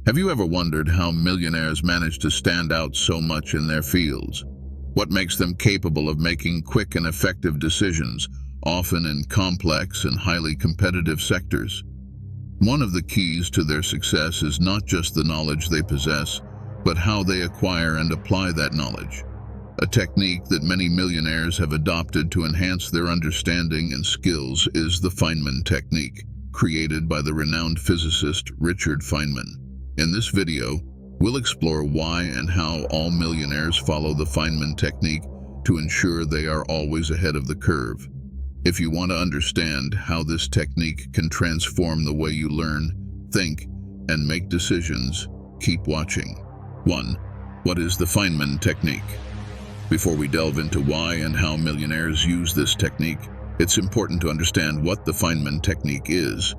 Have you ever wondered how millionaires manage to stand out so much in their fields? What makes them capable of making quick and effective decisions, often in complex and highly competitive sectors? One of the keys to their success is not just the knowledge they possess, but how they acquire and apply that knowledge. A technique that many millionaires have adopted to enhance their understanding and skills is the Feynman technique, created by the renowned physicist Richard Feynman. In this video, we'll explore why and how all millionaires follow the Feynman technique to ensure they are always ahead of the curve. If you want to understand how this technique can transform the way you learn, think, and make decisions, keep watching. 1. What is the Feynman technique? Before we delve into why and how millionaires use this technique, it's important to understand what the Feynman technique is.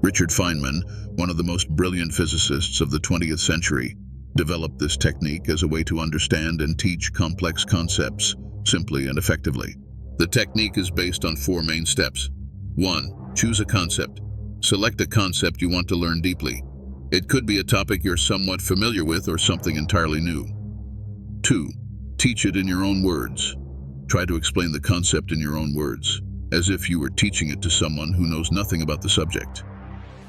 Richard Feynman, one of the most brilliant physicists of the 20th century, developed this technique as a way to understand and teach complex concepts simply and effectively. The technique is based on 4 main steps. 1. Choose a concept. Select a concept you want to learn deeply. It could be a topic you're somewhat familiar with or something entirely new. 2. Teach it in your own words. Try to explain the concept in your own words, as if you were teaching it to someone who knows nothing about the subject.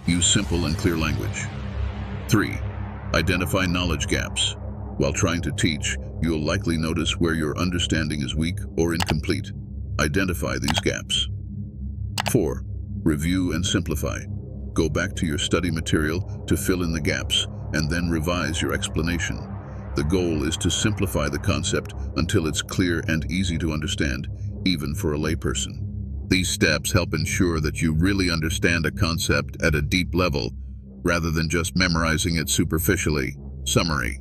Use simple and clear language. 3. Identify knowledge gaps. While trying to teach, you'll likely notice where your understanding is weak or incomplete. Identify these gaps. 4. Review and simplify. Go back to your study material to fill in the gaps, and then revise your explanation. The goal is to simplify the concept until it's clear and easy to understand, even for a layperson. These steps help ensure that you really understand a concept at a deep level, rather than just memorizing it superficially. Summary.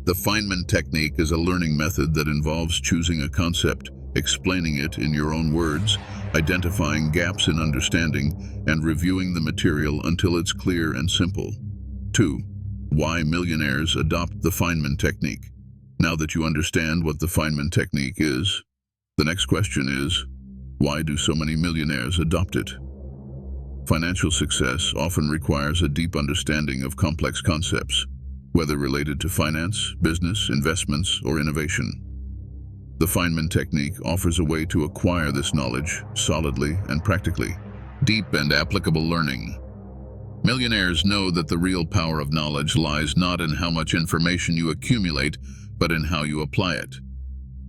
The Feynman technique is a learning method that involves choosing a concept, explaining it in your own words, identifying gaps in understanding, and reviewing the material until it's clear and simple. 2. Why millionaires adopt the Feynman technique. Now that you understand what the Feynman technique is, the next question is, why do so many millionaires adopt it? Financial success often requires a deep understanding of complex concepts, whether related to finance, business, investments, or innovation. The Feynman technique offers a way to acquire this knowledge solidly and practically. Deep and applicable learning. Millionaires know that the real power of knowledge lies not in how much information you accumulate, but in how you apply it.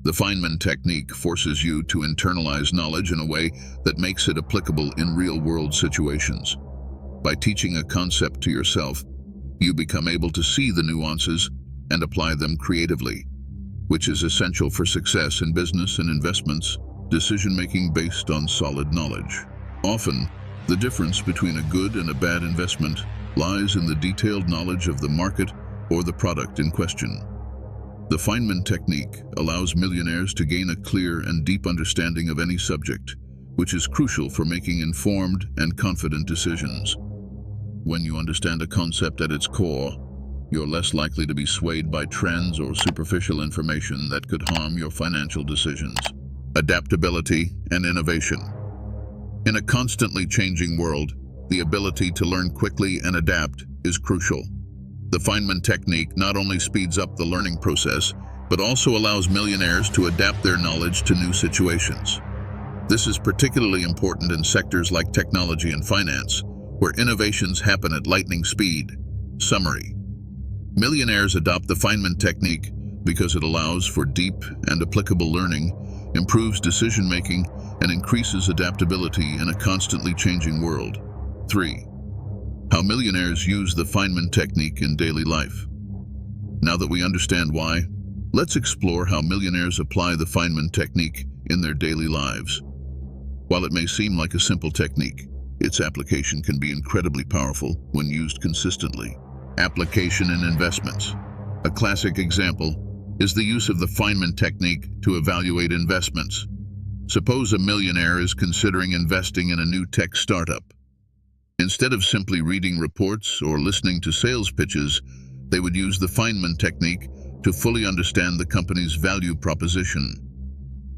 The Feynman technique forces you to internalize knowledge in a way that makes it applicable in real-world situations. By teaching a concept to yourself, you become able to see the nuances and apply them creatively, which is essential for success in business and investments, decision-making based on solid knowledge. Often, the difference between a good and a bad investment lies in the detailed knowledge of the market or the product in question. The Feynman technique allows millionaires to gain a clear and deep understanding of any subject, which is crucial for making informed and confident decisions. When you understand a concept at its core, you're less likely to be swayed by trends or superficial information that could harm your financial decisions. Adaptability and innovation. In a constantly changing world, the ability to learn quickly and adapt is crucial. The Feynman technique not only speeds up the learning process, but also allows millionaires to adapt their knowledge to new situations. This is particularly important in sectors like technology and finance, where innovations happen at lightning speed. Summary. Millionaires adopt the Feynman technique because it allows for deep and applicable learning, improves decision-making, and increases adaptability in a constantly changing world. 3. How millionaires use the Feynman technique in daily life. Now that we understand why, let's explore how millionaires apply the Feynman technique in their daily lives. While it may seem like a simple technique, its application can be incredibly powerful when used consistently. Application in investments. A classic example is the use of the Feynman technique to evaluate investments. Suppose a millionaire is considering investing in a new tech startup. Instead of simply reading reports or listening to sales pitches, they would use the Feynman technique to fully understand the company's value proposition.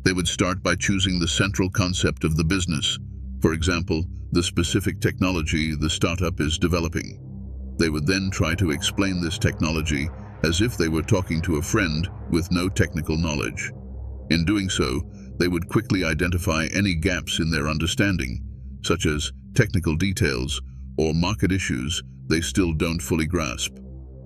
They would start by choosing the central concept of the business, for example, the specific technology the startup is developing. They would then try to explain this technology as if they were talking to a friend with no technical knowledge. In doing so, they would quickly identify any gaps in their understanding, such as technical details or market issues they still don't fully grasp.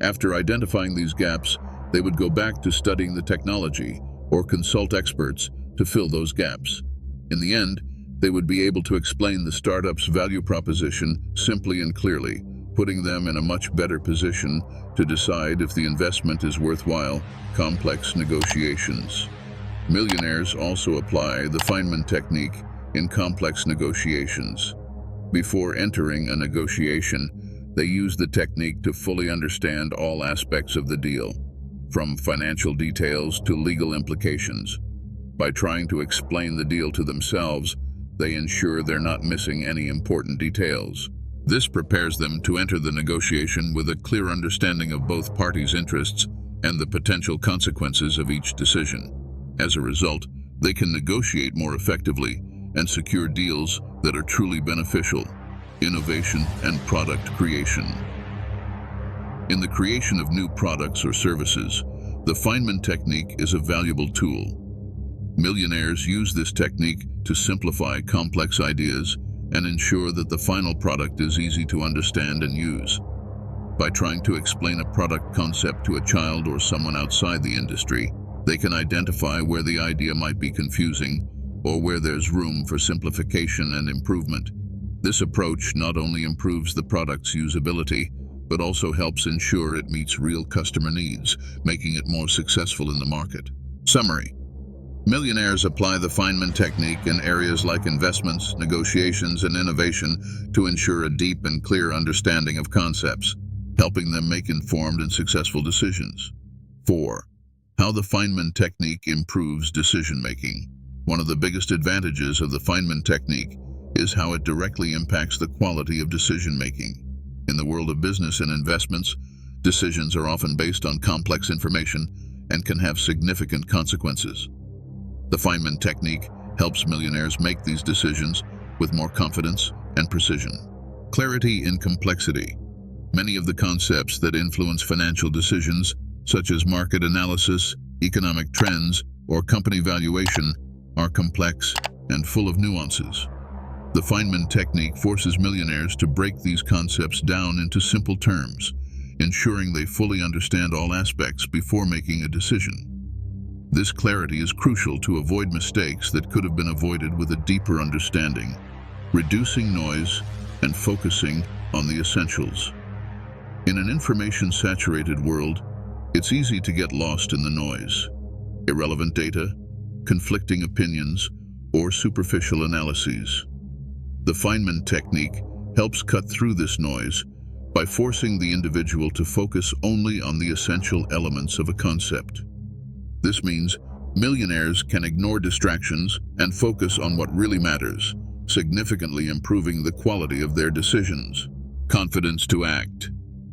After identifying these gaps, they would go back to studying the technology or consult experts to fill those gaps. In the end, they would be able to explain the startup's value proposition simply and clearly, putting them in a much better position to decide if the investment is worthwhile. Complex negotiations. Millionaires also apply the Feynman technique in complex negotiations. Before entering a negotiation, they use the technique to fully understand all aspects of the deal, from financial details to legal implications. By trying to explain the deal to themselves, they ensure they're not missing any important details. This prepares them to enter the negotiation with a clear understanding of both parties' interests and the potential consequences of each decision. As a result, they can negotiate more effectively and secure deals that are truly beneficial. Innovation and product creation. In the creation of new products or services, the Feynman technique is a valuable tool. Millionaires use this technique to simplify complex ideas and ensure that the final product is easy to understand and use. By trying to explain a product concept to a child or someone outside the industry, they can identify where the idea might be confusing or where there's room for simplification and improvement. This approach not only improves the product's usability, but also helps ensure it meets real customer needs, making it more successful in the market. Summary. Millionaires apply the Feynman technique in areas like investments, negotiations, and innovation to ensure a deep and clear understanding of concepts, helping them make informed and successful decisions. 4. How the Feynman technique improves decision-making. One of the biggest advantages of the Feynman technique is how it directly impacts the quality of decision-making. In the world of business and investments, decisions are often based on complex information and can have significant consequences. The Feynman technique helps millionaires make these decisions with more confidence and precision. Clarity in complexity. Many of the concepts that influence financial decisions, such as market analysis, economic trends, or company valuation, are complex and full of nuances. The Feynman technique forces millionaires to break these concepts down into simple terms, ensuring they fully understand all aspects before making a decision. This clarity is crucial to avoid mistakes that could have been avoided with a deeper understanding, reducing noise and focusing on the essentials. In an information-saturated world, it's easy to get lost in the noise. Irrelevant data, conflicting opinions, or superficial analyses. The Feynman technique helps cut through this noise by forcing the individual to focus only on the essential elements of a concept. This means millionaires can ignore distractions and focus on what really matters, significantly improving the quality of their decisions. Confidence to act.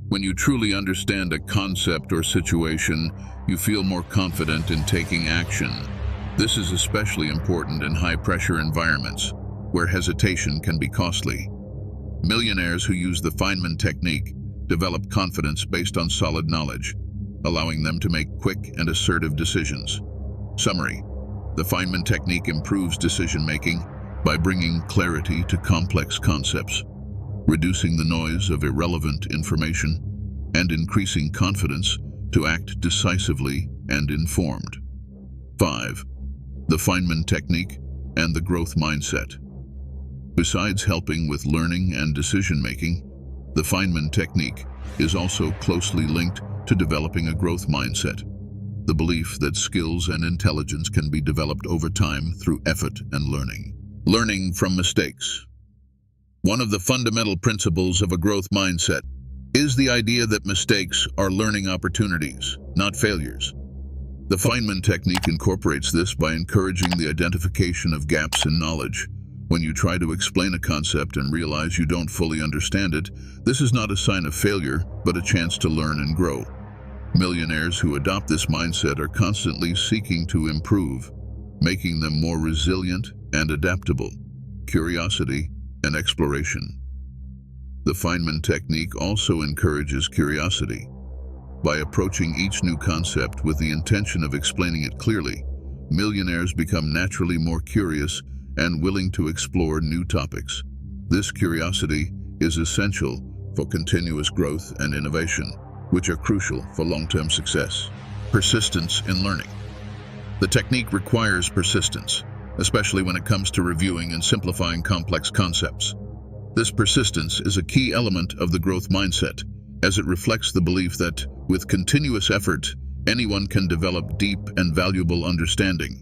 When you truly understand a concept or situation, you feel more confident in taking action. This is especially important in high-pressure environments, where hesitation can be costly. Millionaires who use the Feynman technique develop confidence based on solid knowledge, allowing them to make quick and assertive decisions. Summary. The Feynman technique improves decision-making by bringing clarity to complex concepts, reducing the noise of irrelevant information, and increasing confidence to act decisively and informed. 5. The Feynman technique and the growth mindset. Besides helping with learning and decision-making, the Feynman technique is also closely linked to developing a growth mindset, the belief that skills and intelligence can be developed over time through effort and learning. Learning from mistakes. One of the fundamental principles of a growth mindset is the idea that mistakes are learning opportunities, not failures. The Feynman technique incorporates this by encouraging the identification of gaps in knowledge. When you try to explain a concept and realize you don't fully understand it, this is not a sign of failure, but a chance to learn and grow. Millionaires who adopt this mindset are constantly seeking to improve, making them more resilient and adaptable. Curiosity and exploration. The Feynman technique also encourages curiosity. By approaching each new concept with the intention of explaining it clearly, millionaires become naturally more curious and willing to explore new topics. This curiosity is essential for continuous growth and innovation, which are crucial for long-term success. Persistence in learning. The technique requires persistence, especially when it comes to reviewing and simplifying complex concepts. This persistence is a key element of the growth mindset, as it reflects the belief that, with continuous effort, anyone can develop deep and valuable understanding.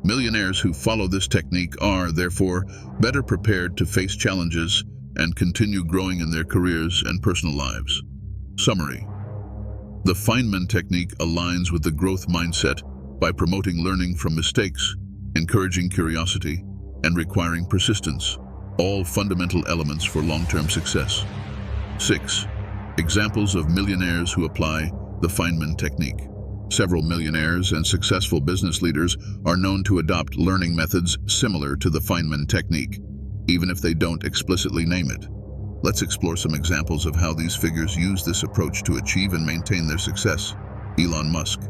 Millionaires who follow this technique are, therefore, better prepared to face challenges and continue growing in their careers and personal lives. Summary. The Feynman technique aligns with the growth mindset by promoting learning from mistakes, encouraging curiosity, and requiring persistence, all fundamental elements for long-term success. 6. Examples of millionaires who apply the Feynman technique. Several millionaires and successful business leaders are known to adopt learning methods similar to the Feynman technique, even if they don't explicitly name it. Let's explore some examples of how these figures use this approach to achieve and maintain their success. Elon Musk.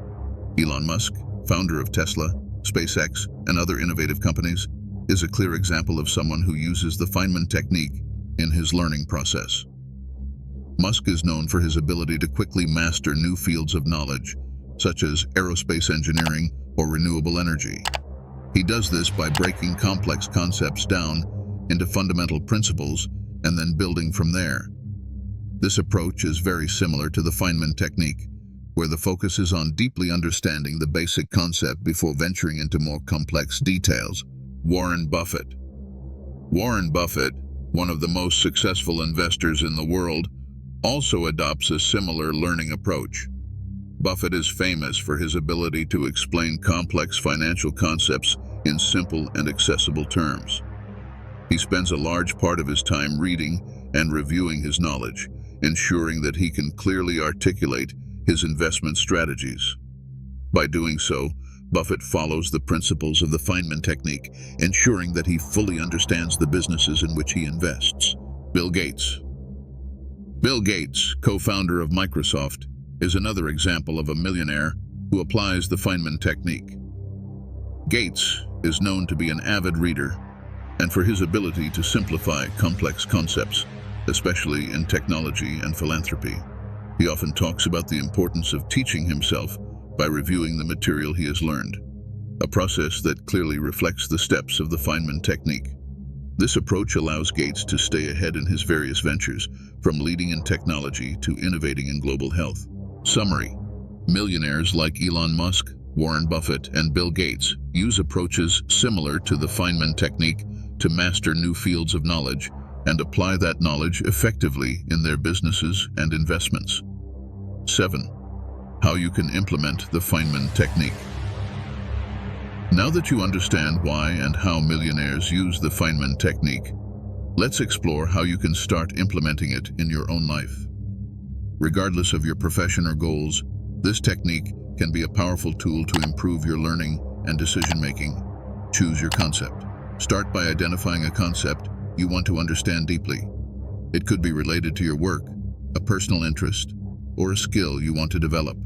Elon Musk, founder of Tesla, SpaceX, and other innovative companies, is a clear example of someone who uses the Feynman technique in his learning process. Musk is known for his ability to quickly master new fields of knowledge, such as aerospace engineering or renewable energy. He does this by breaking complex concepts down into fundamental principles and then building from there. This approach is very similar to the Feynman technique, where the focus is on deeply understanding the basic concept before venturing into more complex details. Warren Buffett. Warren Buffett, one of the most successful investors in the world, also adopts a similar learning approach. Buffett is famous for his ability to explain complex financial concepts in simple and accessible terms. He spends a large part of his time reading and reviewing his knowledge, ensuring that he can clearly articulate his investment strategies. By doing so, Buffett follows the principles of the Feynman technique, ensuring that he fully understands the businesses in which he invests. Bill Gates. Bill Gates, co-founder of Microsoft, is another example of a millionaire who applies the Feynman technique. Gates is known to be an avid reader and for his ability to simplify complex concepts, especially in technology and philanthropy. He often talks about the importance of teaching himself by reviewing the material he has learned, a process that clearly reflects the steps of the Feynman technique. This approach allows Gates to stay ahead in his various ventures, from leading in technology to innovating in global health. Summary. Millionaires like Elon Musk, Warren Buffett, and Bill Gates use approaches similar to the Feynman technique to master new fields of knowledge and apply that knowledge effectively in their businesses and investments. 7. How you can implement the Feynman technique. Now that you understand why and how millionaires use the Feynman technique, let's explore how you can start implementing it in your own life. Regardless of your profession or goals, this technique can be a powerful tool to improve your learning and decision-making. Choose your concept. Start by identifying a concept you want to understand deeply. It could be related to your work, a personal interest, or a skill you want to develop.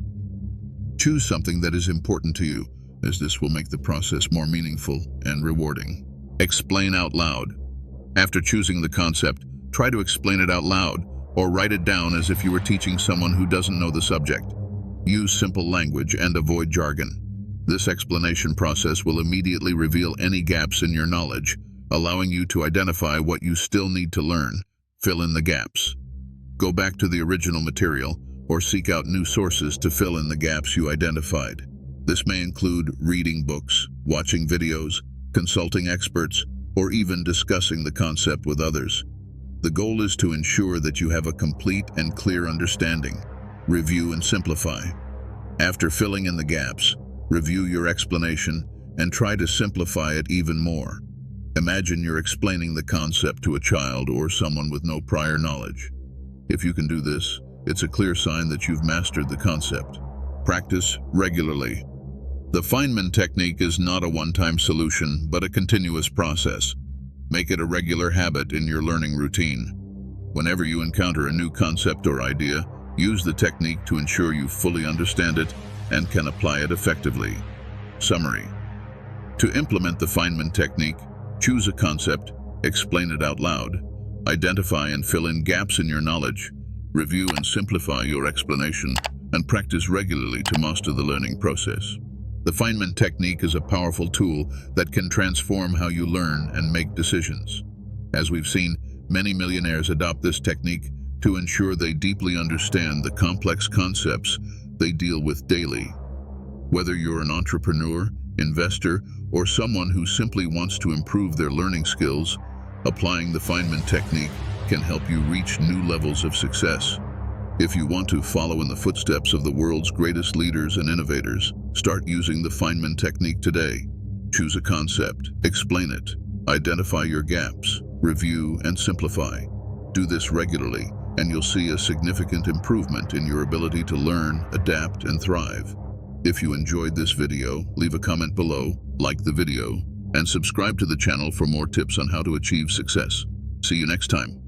Choose something that is important to you, as this will make the process more meaningful and rewarding. Explain out loud. After choosing the concept, try to explain it out loud, or write it down as if you were teaching someone who doesn't know the subject. Use simple language and avoid jargon. This explanation process will immediately reveal any gaps in your knowledge, allowing you to identify what you still need to learn. Fill in the gaps. Go back to the original material or seek out new sources to fill in the gaps you identified. This may include reading books, watching videos, consulting experts, or even discussing the concept with others. The goal is to ensure that you have a complete and clear understanding. Review and simplify. After filling in the gaps, review your explanation and try to simplify it even more. Imagine you're explaining the concept to a child or someone with no prior knowledge. If you can do this, it's a clear sign that you've mastered the concept. Practice regularly. The Feynman technique is not a one-time solution, but a continuous process. Make it a regular habit in your learning routine. Whenever you encounter a new concept or idea, use the technique to ensure you fully understand it and can apply it effectively. Summary. To implement the Feynman technique, choose a concept, explain it out loud, identify and fill in gaps in your knowledge, review and simplify your explanation, and practice regularly to master the learning process. The Feynman technique is a powerful tool that can transform how you learn and make decisions. As we've seen, many millionaires adopt this technique to ensure they deeply understand the complex concepts they deal with daily. Whether you're an entrepreneur, investor, or someone who simply wants to improve their learning skills, applying the Feynman technique can help you reach new levels of success. If you want to follow in the footsteps of the world's greatest leaders and innovators, start using the Feynman technique today. Choose a concept, explain it, identify your gaps, review and simplify. Do this regularly, and you'll see a significant improvement in your ability to learn, adapt, and thrive. If you enjoyed this video, leave a comment below, like the video, and subscribe to the channel for more tips on how to achieve success. See you next time.